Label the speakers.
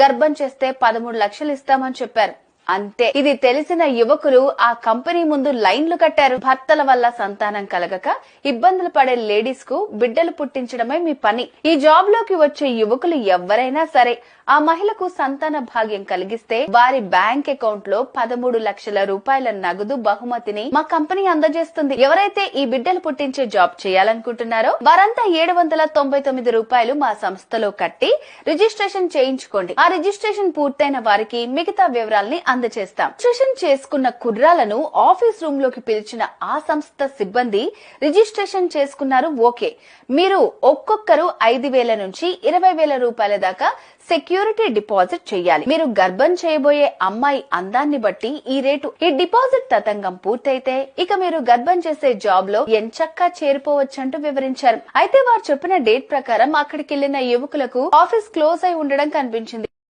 Speaker 1: గర్భం చేస్తే 13 లక్షలు ఇస్తామని చెప్పారు. అంతే. ఇది తెలిసిన యువకులు ఆ కంపెనీ ముందు లైన్లు కట్టారు. భర్తల వల్ల సంతానం కలగక ఇబ్బందులు పడే లేడీస్ కు బిడ్డలు పుట్టించడమే మీ పని. ఈ జాబ్ లోకి వచ్చే యువకులు ఎవరైనా సరే ఆ మహిళకు సంతాన భాగ్యం కలిగిస్తే వారి బ్యాంక్ అకౌంట్ లో 13 లక్షల రూపాయల నగదు బహుమతిని మా కంపెనీ అందజేస్తుంది. ఎవరైతే ఈ బిడ్డలు పుట్టించే జాబ్ చేయాలనుకుంటున్నారో వారంతా 799 రూపాయలు మా సంస్థలో కట్టి రిజిస్ట్రేషన్ చేయించుకోండి. ఆ రిజిస్ట్రేషన్ పూర్తయిన వారికి మిగతా వివరాల్ని అందజేస్తాం. రిజిస్ట్రేషన్ చేసుకున్న కుర్రాలను ఆఫీస్ రూమ్ లోకి పిలిచిన ఆ సంస్థ సిబ్బంది రిజిస్ట్రేషన్ చేసుకున్నారు. ఓకే, మీరు ఒక్కొక్కరు 5,000 నుంచి 20,000 రూపాయల దాకా సెక్యూరిటీ డిపాజిట్ చేయాలి. మీరు గర్భం చేయబోయే అమ్మాయి అందాన్ని బట్టి ఈ రేటు. ఈ డిపాజిట్ తతంగం పూర్తయితే ఇక మీరు గర్భం చేసే జాబ్ లో ఎంచక్కా చేరిపోవచ్చంటూ వివరించారు. అయితే వారు చెప్పిన డేట్ ప్రకారం అక్కడికి వెళ్లిన యువకులకు ఆఫీస్ క్లోజ్ అయి ఉండడం కనిపించింది.